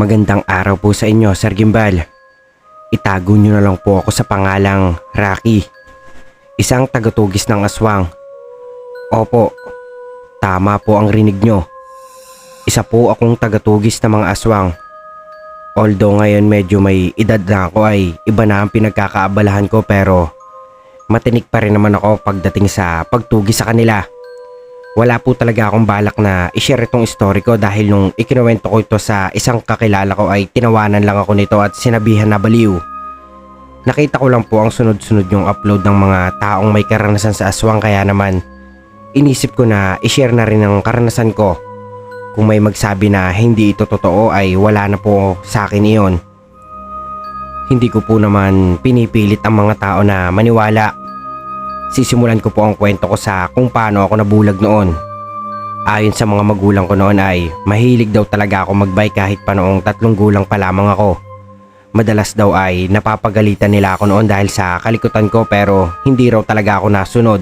Magandang araw po sa inyo, Sir Gimbal. Itago niyo na lang po ako sa pangalang Rocky, isang tagatugis ng aswang. Opo, tama po ang rinig nyo. Isa po akong tagatugis ng mga aswang. Although ngayon medyo may edad na ako ay iba na ang pinagkakaabalahan ko, pero matinik pa rin naman ako pagdating sa pagtugis sa kanila. Wala po talaga akong balak na i-share itong story ko dahil nung ikinuwento ko ito sa isang kakilala ko ay tinawanan lang ako nito at sinabihan na baliw. Nakita ko lang po ang sunod-sunod yung upload ng mga taong may karanasan sa aswang, kaya naman inisip ko na i-share na rin ang karanasan ko. Kung may magsabi na hindi ito totoo ay wala na po sa akin iyon. Hindi ko po naman pinipilit ang mga tao na maniwala. Sisimulan ko po ang kwento ko sa kung paano ako nabulag noon. Ayon sa mga magulang ko noon ay mahilig daw talaga ako magbike kahit pa noong 3 gulang pa lamang ako. Madalas daw ay napapagalitan nila ako noon dahil sa kalikutan ko, pero hindi raw talaga ako nasunod.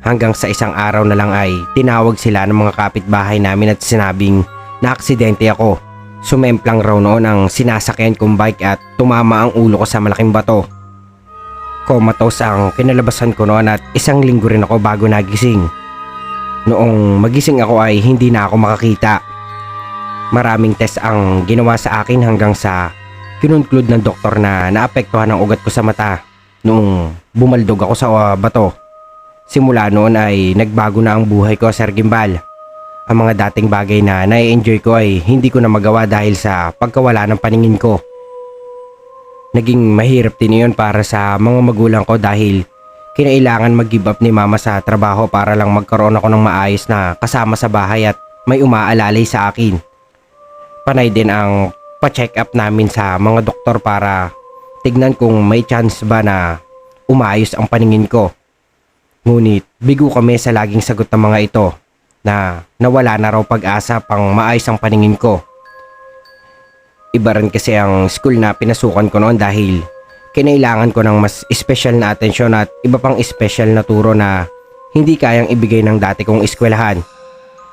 Hanggang sa isang araw na lang ay tinawag sila ng mga kapitbahay namin at sinabing na aksidente ako. Sumemplang raw noon ang sinasakyan kong bike at tumama ang ulo ko sa malaking bato. Comatose ang kinalabasan ko noon at 1 linggo rin ako bago nagising. Noong magising ako ay hindi na ako makakita. Maraming test ang ginawa sa akin hanggang sa kinunclude ng doktor na naapektuhan ang ugat ko sa mata noong bumaldog ako sa bato. Simula noon ay nagbago na ang buhay ko, Sir Gimbal. Ang mga dating bagay na nai-enjoy ko ay hindi ko na magawa dahil sa pagkawala ng paningin ko. Naging mahirap din yun para sa mga magulang ko dahil kinailangan mag-give up ni mama sa trabaho para lang magkaroon ako ng maayos na kasama sa bahay at may umaalalay sa akin. Panay din ang pa-check up namin sa mga doktor para tignan kung may chance ba na umayos ang paningin ko. Ngunit bigo kami sa laging sagot ng mga ito na nawala na raw pag-asa pang maayos ang paningin ko. Iba rin kasi ang school na pinasukan ko noon dahil kinailangan ko ng mas special na atensyon at iba pang special na turo na hindi kayang ibigay ng dati kong eskwelahan.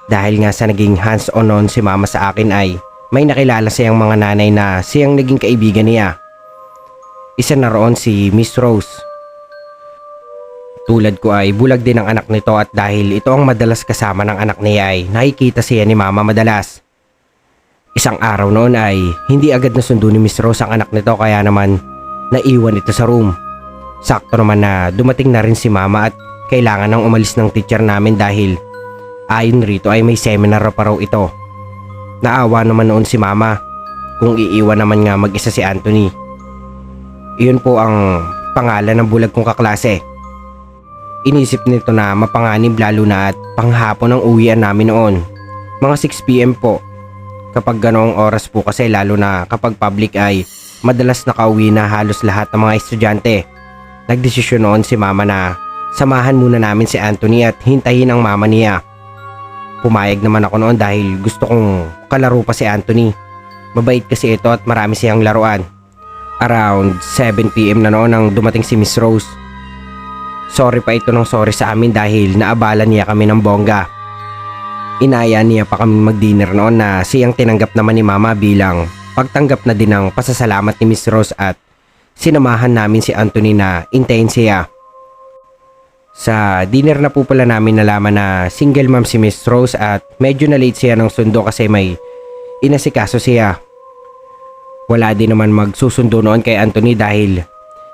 Dahil nga sa naging hands-on noon si mama sa akin ay may nakilala siyang mga nanay na siyang naging kaibigan niya. Isa na roon si Miss Rose. Tulad ko ay bulag din ang anak nito at dahil ito ang madalas kasama ng anak niya ay nakikita siya ni mama madalas. Isang araw noon ay hindi agad nasundo ni Miss Rose ang anak nito, kaya naman naiwan ito sa room. Sakto naman na dumating na rin si mama at kailangan nang umalis ng teacher namin dahil ayon rito ay may seminar pa raw ito. Naawa naman noon si mama kung iiwan naman nga mag-isa si Anthony. Iyon po ang pangalan ng bulag kong kaklase. Inisip nito na mapanganib lalo na at panghapon ang uwian namin noon. Mga 6 PM po. Kapag ganoong oras po kasi lalo na kapag public ay madalas nakauwi na halos lahat ng mga estudyante. Nagdesisyon noon si mama na samahan muna namin si Anthony at hintayin ang mama niya. Pumayag naman ako noon dahil gusto kong kalaro pa si Anthony. Mabait kasi ito at marami siyang laruan. Around 7 PM na noon nang dumating si Miss Rose. Sorry pa ito ng sorry sa amin dahil naabala niya kami ng bongga. Inaya niya pa kami mag-dinner noon na siyang tinanggap naman ni mama bilang pagtanggap na din ng pasasalamat ni Miss Rose at sinamahan namin si Anthony na intayin siya. Sa dinner na po pala namin nalaman na single mom si Miss Rose at medyo na late siya ng sundo kasi may inasikaso siya. Wala din naman magsusundo noon kay Anthony dahil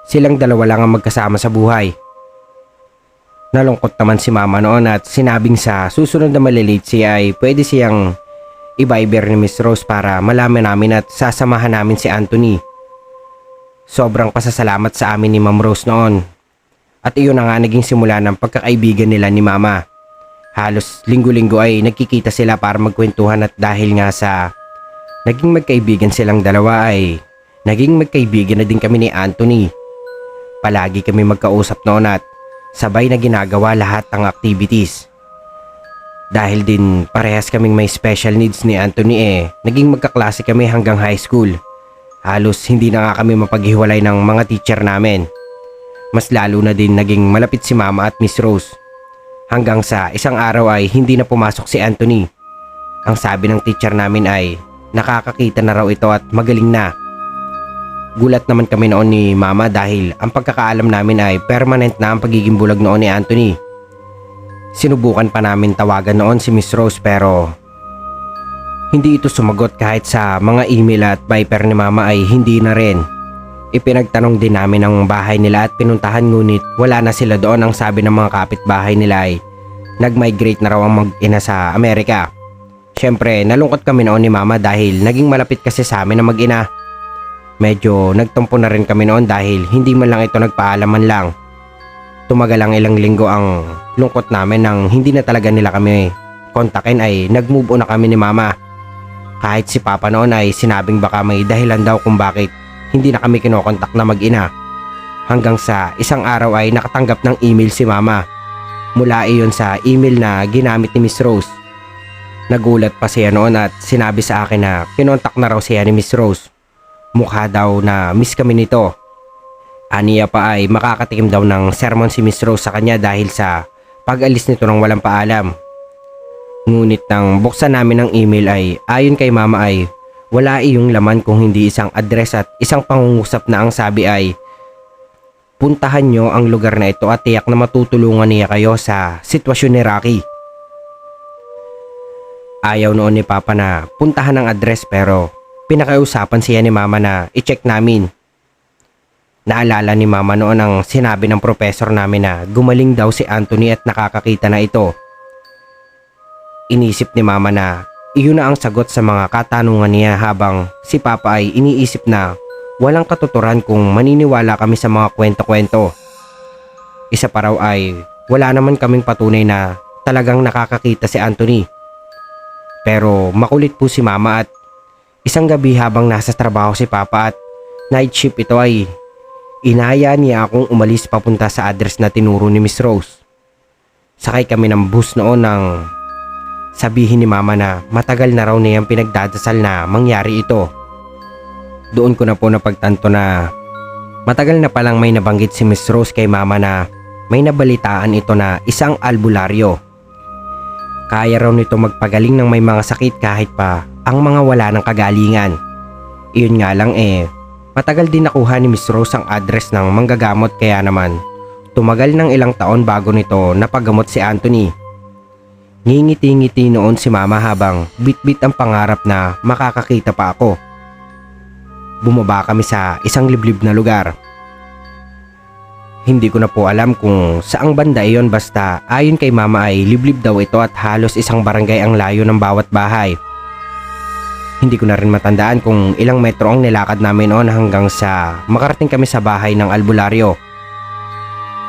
silang dalawa lang ang magkasama sa buhay. Nalungkot naman si mama noon at sinabing sa susunod na malilate siya ay pwede siyang i-viber ni Miss Rose para malaman namin at sasamahan namin si Anthony. Sobrang pasasalamat sa amin ni Ma'am Rose noon. At iyon na nga naging simula ng pagkakaibigan nila ni mama. Halos linggo-linggo ay nagkikita sila para magkwentuhan at dahil nga sa naging magkaibigan silang dalawa ay naging magkaibigan na din kami ni Anthony. Palagi kami magkausap noon at sabay na ginagawa lahat ng activities. Dahil din parehas kaming may special needs ni Anthony naging magkaklase kami hanggang high school. Halos hindi na nga kami mapaghiwalay ng mga teacher namin. Mas lalo na din naging malapit si mama at Miss Rose. Hanggang sa isang araw ay hindi na pumasok si Anthony. Ang sabi ng teacher namin ay nakakakita na raw ito at magaling na. Gulat naman kami noon ni Mama dahil ang pagkakaalam namin ay permanent na ang pagiging bulag noon ni Anthony. Sinubukan pa namin tawagan noon si Miss Rose pero hindi ito sumagot kahit sa mga email at Viper ni Mama ay hindi na rin. Ipinagtanong din namin ang bahay nila at pinuntahan ngunit wala na sila doon. Ang sabi ng mga kapitbahay nila ay nag-migrate na raw ang mag-ina sa Amerika. Siyempre nalungkot kami noon ni Mama dahil naging malapit kasi sa amin ang mag-ina. Medyo nagtumpo na rin kami noon dahil hindi man lang ito nagpaalaman lang. Tumagal ang ilang linggo ang lungkot namin nang hindi na talaga nila kami kontakin ay nag-move on na kami ni Mama. Kahit si Papa noon ay sinabing baka may dahilan daw kung bakit hindi na kami kinokontak na mag-ina. Hanggang sa isang araw ay nakatanggap ng email si Mama. Mula iyon sa email na ginamit ni Miss Rose. Nagulat pa siya noon at sinabi sa akin na kinontak na raw siya ni Miss Rose. Mukha daw na miss kami nito. Aniya pa ay makakatikim daw ng sermon si Miss Rose sa kanya dahil sa pag-alis nito ng walang paalam. Ngunit nang buksan namin ang email ay ayon kay Mama ay wala iyong laman kung hindi isang address at isang pangungusap na ang sabi ay puntahan nyo ang lugar na ito at tiyak na matutulungan niya kayo sa sitwasyon ni Rocky. Ayaw noon ni Papa na puntahan ang address pero pinakausapan siya ni Mama na i-check namin. Naalala ni Mama noon ang sinabi ng professor namin na gumaling daw si Anthony at nakakakita na ito. Inisip ni Mama na iyon na ang sagot sa mga katanungan niya habang si Papa ay iniisip na walang katuturan kung maniniwala kami sa mga kwento-kwento. Isa pa raw ay wala naman kaming patunay na talagang nakakakita si Anthony. Pero makulit po si Mama at isang gabi habang nasa trabaho si Papa at night shift ito ay inaya niya akong umalis papunta sa address na tinuro ni Miss Rose. Sakay kami ng bus noon nang sabihin ni Mama na matagal na raw niyang pinagdadasal na mangyari ito. Doon ko na po napagtanto na matagal na palang may nabanggit si Miss Rose kay Mama na may nabalitaan ito na isang albularyo. Kaya raw nito magpagaling ng may mga sakit kahit pa ang mga wala ng kagalingan. Iyon nga lang matagal din nakuha ni Miss Rose ang address ng manggagamot kaya naman tumagal ng ilang taon bago nito napagamot si Anthony. Ngingiti-ngiti noon si Mama habang bit-bit ang pangarap na makakakita pa ako. Bumaba kami sa isang liblib na lugar. Hindi ko na po alam kung saang banda iyon basta ayon kay Mama ay liblib daw ito at halos isang barangay ang layo ng bawat bahay. Hindi ko na rin matandaan kung ilang metro ang nilakad namin noon hanggang sa makarating kami sa bahay ng albularyo.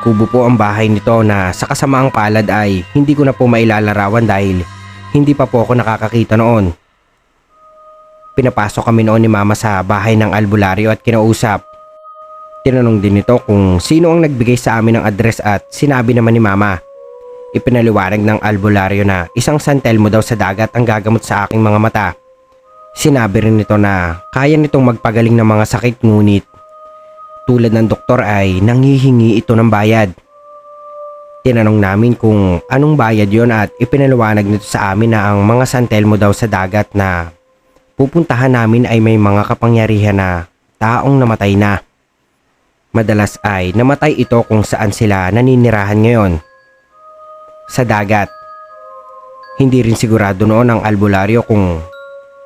Kubo po ang bahay nito na sa kasamaang palad ay hindi ko na po mailalarawan dahil hindi pa po ako nakakakita noon. Pinapasok kami noon ni Mama sa bahay ng albularyo at kinausap. Tinanong din nito kung sino ang nagbigay sa amin ng address at sinabi naman ni Mama. Ipinaliwanag ng albularyo na isang San Telmo daw sa dagat ang gagamot sa aking mga mata. Sinabi rin nito na kaya nitong magpagaling ng mga sakit ngunit tulad ng doktor ay nanghihingi ito ng bayad. Tinanong namin kung anong bayad yon at ipinaliwanag nito sa amin na ang mga San Telmo daw sa dagat na pupuntahan namin ay may mga kapangyarihan na taong namatay na. Madalas ay namatay ito kung saan sila naninirahan ngayon. Sa dagat. Hindi rin sigurado noon ang albularyo kung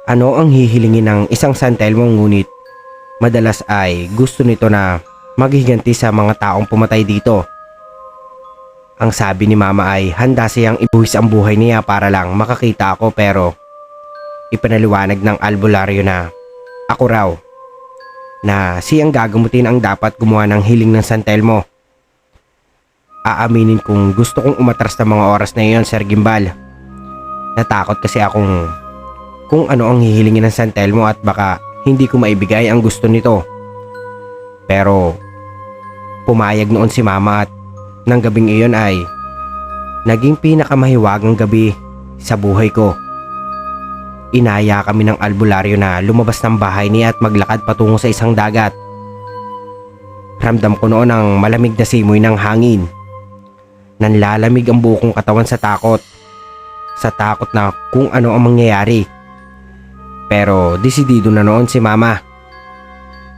ano ang hihilingin ng isang San Telmo ngunit madalas ay gusto nito na maghiganti sa mga taong pumatay dito. Ang sabi ni Mama ay handa siyang ibuhis ang buhay niya para lang makakita ako pero ipinaliwanag ng albularyo na ako raw na siyang gagamutin ang dapat gumawa ng hiling ng San Telmo. Aaminin kong gusto kong umatras ng mga oras na iyon, Sir Gimbal. Natakot kasi akong kung ano ang hihilingin ng San Telmo at baka hindi ko maibigay ang gusto nito. Pero pumayag noon si Mama at ng gabing iyon ay naging pinakamahiwagang gabi sa buhay ko. Inaya kami ng albularyo na lumabas ng bahay niya at maglakad patungo sa isang dagat. Ramdam ko noon ang malamig na simoy ng hangin. Nanlalamig ang buo kong katawan sa takot. Sa takot na kung ano ang mangyayari. Pero desidido na noon si mama.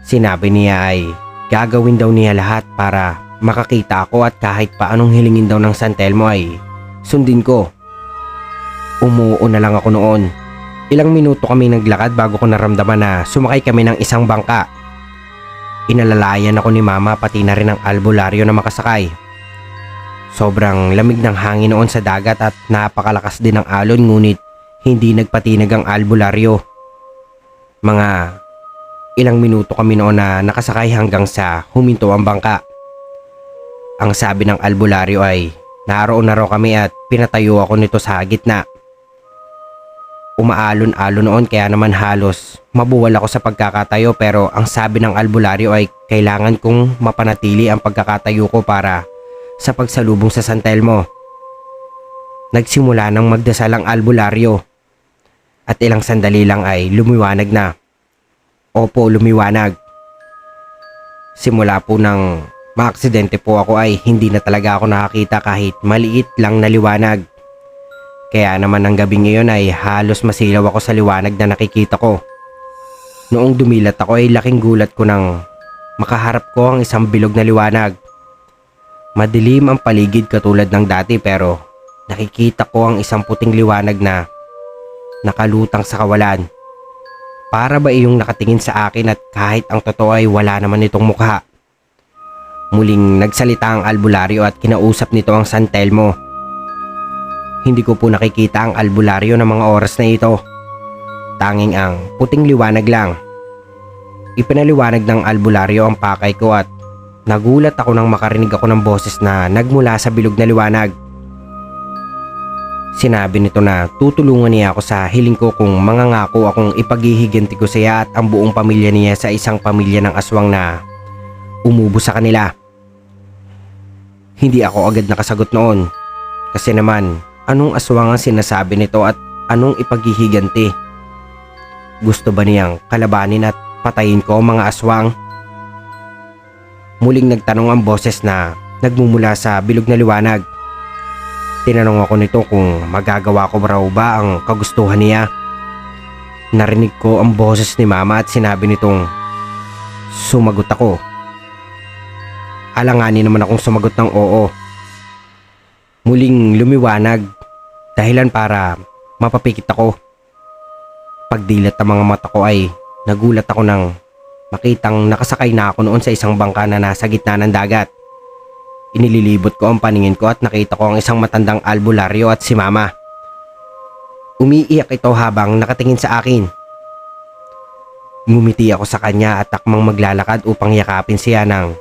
Sinabi niya ay gagawin daw niya lahat para makakita ako at kahit pa anong hilingin daw ng San Telmo ay sundin ko. Umuo na lang ako noon. Ilang minuto kami naglakad bago ko naramdaman na sumakay kami ng isang bangka. Inalalayan ako ni mama pati na rin ang albularyo na makasakay. Sobrang lamig ng hangin noon sa dagat at napakalakas din ng alon ngunit hindi nagpatinag ang albularyo. Mga ilang minuto kami noon na nakasakay hanggang sa huminto ang bangka. Ang sabi ng albularyo ay naroon na raw kami at pinatayo ako nito sa gitna. Umaalon-alon noon kaya naman halos mabuwal ako sa pagkakatayo pero ang sabi ng albularyo ay kailangan kong mapanatili ang pagkakatayo ko para sa pagsalubong sa San Telmo. Nagsimula nang magdasal ang albularyo at ilang sandali lang ay lumiwanag na. Opo, lumiwanag. Simula po nang maaksidente po ako ay hindi na talaga ako nakakita kahit maliit lang na liwanag. Kaya naman ang gabi ngayon ay halos masilaw ako sa liwanag na nakikita ko. Noong dumilat ako ay laking gulat ko nang makaharap ko ang isang bilog na liwanag. Madilim ang paligid katulad ng dati pero nakikita ko ang isang puting liwanag na nakalutang sa kawalan. Para ba iyong nakatingin sa akin at kahit ang totoo ay wala naman itong mukha. Muling nagsalita ang albularyo at kinausap nito ang San Telmo. Hindi ko po nakikita ang albularyo ng mga oras na ito. Tanging ang puting liwanag lang. Ipinaliwanag ng albularyo ang pakay ko at nagulat ako nang makarinig ako ng boses na nagmula sa bilog na liwanag. Sinabi nito na tutulungan niya ako sa hiling ko kung mangangako akong ipaghihiganti ko siya at ang buong pamilya niya sa isang pamilya ng aswang na umubo sa kanila. Hindi ako agad nakasagot noon. Kasi naman, anong aswang ang sinasabi nito at anong ipaghihiganti? Gusto ba niyang kalabanin at patayin ko ang mga aswang? Muling nagtanong ang boses na nagmumula sa bilog na liwanag. Tinanong ako nito kung magagawa ko raw ba ang kagustuhan niya. Narinig ko ang boses ni mama at sinabi nitong sumagot ako. Alanganin naman akong sumagot ng oo. Muling lumiwanag, dahilan para mapapikit ako. Pagdilat ng mga mata ko ay nagulat ako nang makitang nakasakay na ako noon sa isang bangka na nasa gitna ng dagat. Inililibot ko ang paningin ko at nakita ko ang isang matandang albularyo at si mama. Umiiyak ito habang nakatingin sa akin. Ngumiti ako sa kanya at takmang maglalakad upang yakapin siya nang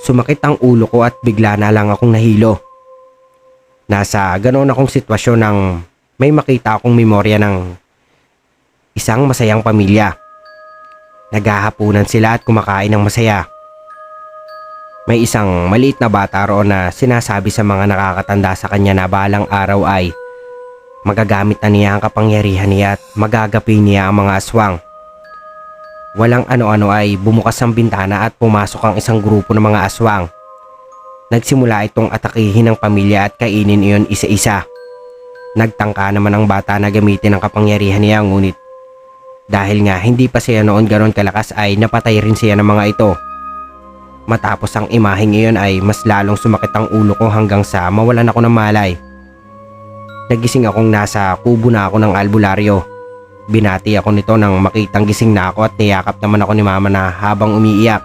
sumakit ang ulo ko at bigla na lang akong nahilo. Nasa ganoon akong sitwasyon nang may makita akong memorya ng isang masayang pamilya. Naghahapunan sila at kumakain ng masaya. May isang maliit na bata roon na sinasabi sa mga nakakatanda sa kanya na balang araw ay magagamit na niya ang kapangyarihan niya at magagapi niya ang mga aswang. Walang ano-ano ay bumukas ang bintana at pumasok ang isang grupo ng mga aswang. Nagsimula itong atakihin ng pamilya at kainin iyon isa-isa. Nagtangka naman ang bata na gamitin ang kapangyarihan niya ngunit dahil nga hindi pa siya noon ganon kalakas ay napatay rin siya ng mga ito. Matapos ang imaheng iyon ay mas lalong sumakit ang ulo ko hanggang sa mawalan ako ng malay. Nagising akong nasa kubo na ako ng albularyo. Binati ako nito nang makitang gising na ako at niyakap naman ako ni mama na habang umiiyak.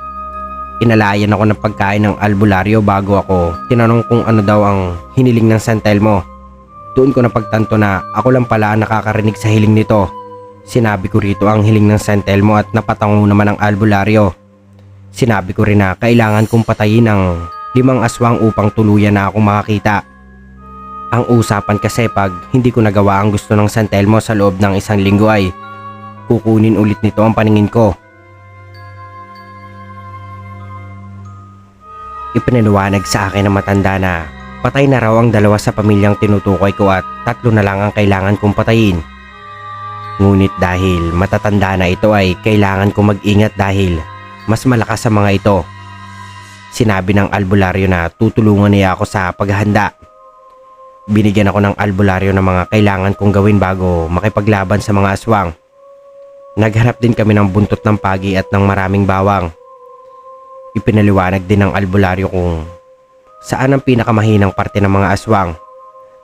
Inalayan ako ng pagkain ng albularyo bago ako tinanong kung ano daw ang hiniling ng San Telmo. Doon ko napagtanto na ako lang pala ang nakakarinig sa hiling nito. Sinabi ko rito ang hiling ng San Telmo at napatango naman ang albularyo. Sinabi ko rin na kailangan kong patayin ang 5 aswang upang tuluyan na akong makakita. Ang usapan kasi pag hindi ko nagawa ang gusto ng San Telmo sa loob ng 1 linggo ay kukunin ulit nito ang paningin ko. Ipinaliwanag sa akin ng matanda na patay na raw ang 2 sa pamilyang tinutukoy ko at 3 na lang ang kailangan kong patayin. Ngunit dahil matatanda na ito ay kailangan kong mag-ingat dahil mas malakas sa mga ito. Sinabi ng albularyo na tutulungan niya ako sa paghahanda. Binigyan ako ng albularyo ng mga kailangan kong gawin bago makipaglaban sa mga aswang. Naghanap din kami ng buntot ng pagi at ng maraming bawang. Ipinaliwanag din ng albularyo kung saan ang pinakamahinang parte ng mga aswang.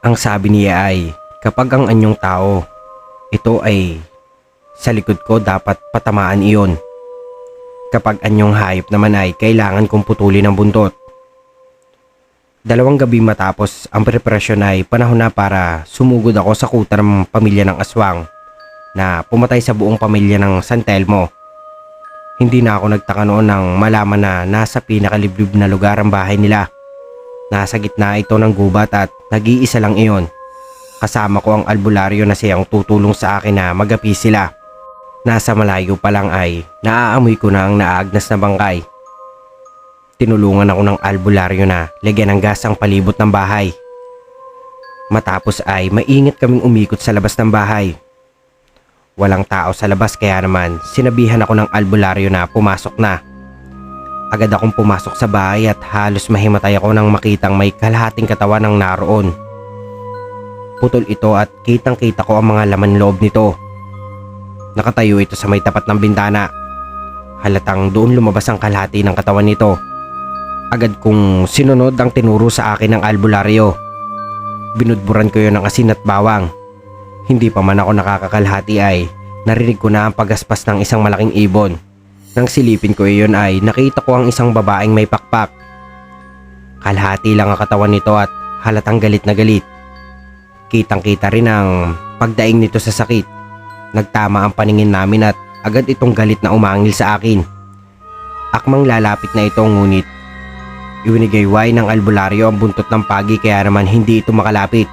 Ang sabi niya ay kapag ang anyong tao, ito ay sa likod ko dapat patamaan iyon. Kapag anyong hayop naman ay kailangan kong putulin ang buntot. 2 gabi matapos ang preparasyon ay panahon na para sumugod ako sa kuta ng pamilya ng aswang na pumatay sa buong pamilya ng San Telmo. Hindi na ako nagtaka noon nang malaman na nasa pinakaliblib na lugar ang bahay nila. Nasa gitna ito ng gubat at nag-iisa lang iyon. Kasama ko ang albularyo na siyang tutulong sa akin na magapi sila. Nasa malayo pa lang ay naaamoy ko na ang naagnas na bangkay. Tinulungan ako ng albularyo na lagyan ng gas ang palibot ng bahay. Matapos ay maingat kaming umikot sa labas ng bahay. Walang tao sa labas kaya naman sinabihan ako ng albularyo na pumasok na. Agad akong pumasok sa bahay at halos mahimatay ako nang makitang may kalahating katawan ng naroon. Putol ito at kitang-kita ko ang mga laman loob nito. Nakatayo ito sa may tapat ng bintana. Halatang doon lumabas ang kalahati ng katawan nito. Agad kong sinunod ang tinuro sa akin ng albularyo. Binudburan ko yon ng asin at bawang. Hindi pa man ako nakakakalahati ay narinig ko na ang pagaspas ng isang malaking ibon. Nang silipin ko iyon ay nakita ko ang isang babaeng may pakpak. Kalahati lang ang katawan nito at halatang galit na galit. Kitang-kita rin ang pagdaing nito sa sakit. Nagtama ang paningin namin at agad itong galit na umangil sa akin. Akmang lalapit na ito ngunit iwinigayway ng albularyo ang buntot ng pagi kaya naman hindi ito makalapit.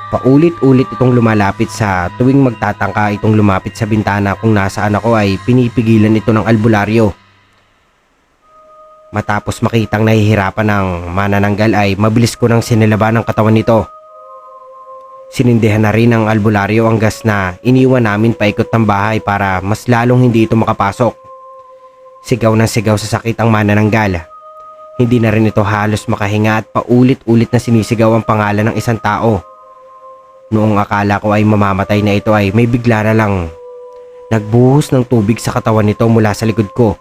Paulit-ulit itong lumalapit sa tuwing magtatangka itong lumapit sa bintana kung nasaan ako ay pinipigilan ito ng albularyo. Matapos makitang nahihirapan ng manananggal ay mabilis ko nang sinilaban ang katawan nito. Sinindihan na rin ng albularyo ang gas na iniwan namin paikot ng bahay para mas lalong hindi ito makapasok. Sigaw ng sigaw sa sakit ang manananggal. Hindi na rin ito halos makahinga at paulit-ulit na sinisigaw ang pangalan ng isang tao. Noong akala ko ay mamamatay na ito ay may bigla na lang nagbuhos ng tubig sa katawan nito mula sa likod ko.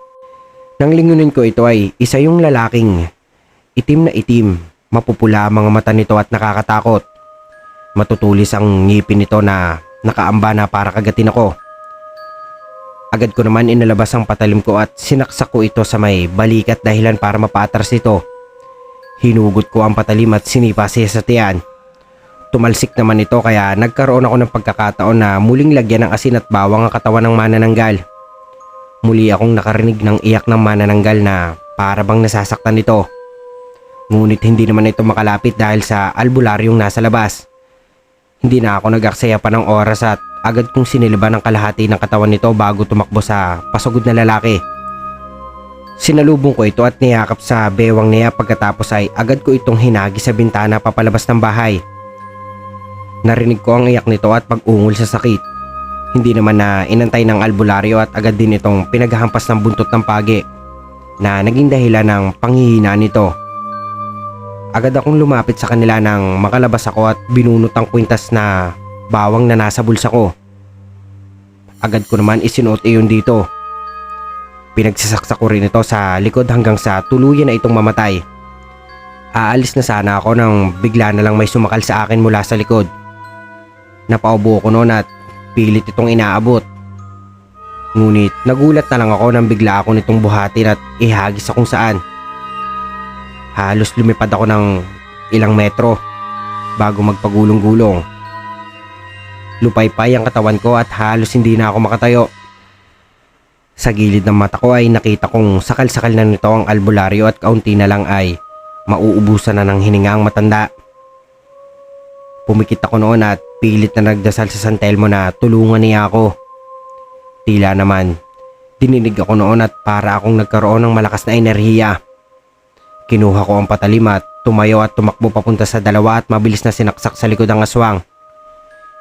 Nang lingunin ko ito ay isa yung lalaking itim na itim, mapupula ang mga mata nito at nakakatakot. Matutulis ang ngipin nito na nakaamba na para kagatin ako. Agad ko naman inalabas ang patalim ko at sinaksak ko ito sa may balikat dahilan para mapatras ito. Hinugot ko ang patalim at sinipa siya sa tiyan. Tumalsik naman ito kaya nagkaroon ako ng pagkakataon na muling lagyan ng asin at bawang ang katawan ng manananggal. Muli akong nakarinig ng iyak ng manananggal na para bang nasasaktan nito. Ngunit hindi naman ito makalapit dahil sa albularyong nasa labas. Hindi na ako nag-aksaya pa ng oras at agad kong siniliban ang kalahati ng katawan nito bago tumakbo sa pasugod na lalaki. Sinalubong ko ito at niyakap sa bewang niya pagkatapos ay agad ko itong hinagi sa bintana papalabas ng bahay. Narinig ko ang iyak nito at pag-ungol sa sakit. Hindi naman na inantay ng albularyo at agad din itong pinaghahampas ng buntot ng pagi na naging dahilan ng panghihina nito. Agad akong lumapit sa kanila nang makalabas ako at binunot ang kwintas na bawang na nasa bulsa ko. Agad ko naman isinuot iyon dito. Pinagsasaksak ko rin ito sa likod hanggang sa tuluyan na itong mamatay. Aalis na sana ako nang bigla na lang may sumakal sa akin mula sa likod. Napaubo ko noon at pilit itong inaabot. Ngunit nagulat na lang ako nang bigla ako nitong buhatin at ihagis sa kung saan. Halos lumipad ako ng ilang metro bago magpagulong-gulong. Lupaypay ang katawan ko at halos hindi na ako makatayo. Sa gilid ng mata ko ay nakita kong sakal-sakal na nito ang albularyo at kaunti na lang ay mauubusan na ng hininga ang matanda. Pumikit ako noon at pilit na nagdasal sa San Telmo na tulungan niya ako. Tila naman, dininig ako noon at para akong nagkaroon ng malakas na enerhiya. Kinuha ko ang patalim at tumayo at tumakbo papunta sa dalawa at mabilis na sinaksak sa likod ang aswang.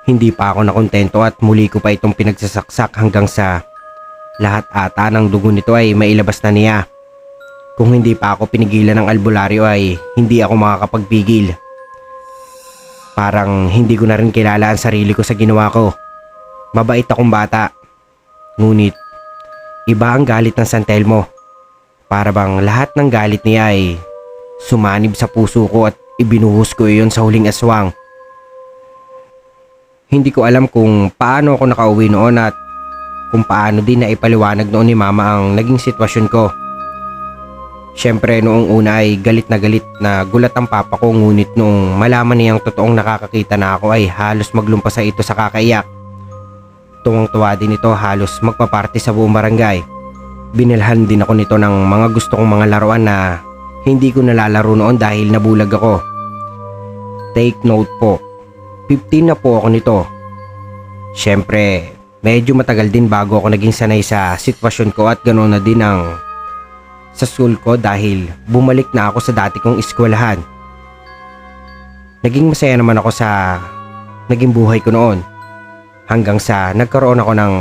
Hindi pa ako nakontento at muli ko pa itong pinagsasaksak hanggang sa lahat ata ng dugo nito ay mailabas na niya. Kung hindi pa ako pinigilan ng albularyo ay hindi ako makakapagpigil. Parang hindi ko na rin kilala ang sarili ko sa ginawa ko. Mabait akong bata. Ngunit iba ang galit ng San Telmo. Para bang lahat ng galit niya ay sumanib sa puso ko at ibinuhos ko iyon sa huling aswang. Hindi ko alam kung paano ako nakauwi noon at kung paano din na ipaliwanag noon ni mama ang naging sitwasyon ko. Siyempre noong una ay galit na gulat ang papa ko, ngunit noong malaman niyang totoong nakakakita na ako ay halos maglumpasa ito sa kakaiyak. Tuwang-tuwa din ito, halos magpaparty sa buong barangay. Binilhan din ako nito ng mga gusto kong mga laruan na hindi ko nalalaro noon dahil nabulag ako. Take note po, 15 na po ako nito. Siyempre, medyo matagal din bago ako naging sanay sa sitwasyon ko at ganoon na din ang sa school ko dahil bumalik na ako sa dati kong eskwelahan. Naging masaya naman ako sa naging buhay ko noon hanggang sa nagkaroon ako ng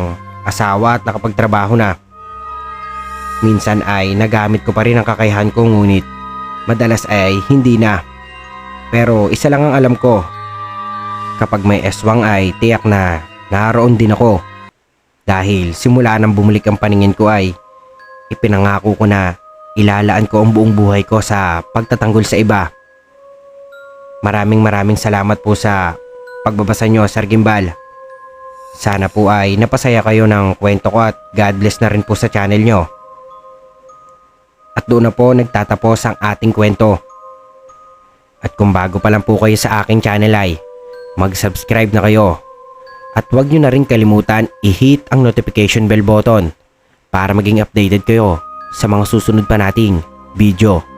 asawa at nakapagtrabaho na. Minsan ay nagamit ko pa rin ang kakayahan ko, ngunit madalas ay hindi na. Pero isa lang ang alam ko, kapag may aswang ay tiyak na naroon din ako. Dahil simula nang bumalik ang paningin ko ay ipinangako ko na ilalaan ko ang buong buhay ko sa pagtatanggol sa iba. Maraming salamat po sa pagbabasa nyo, Sir Gimbal. Sana po ay napasaya kayo ng kwento ko at God bless na rin po sa channel nyo. At doon na po nagtatapos ang ating kwento. At kung bago pa lang po kayo sa aking channel ay mag-subscribe na kayo. At huwag nyo na rin kalimutan i-hit ang notification bell button para maging updated kayo sa mga susunod pa nating video.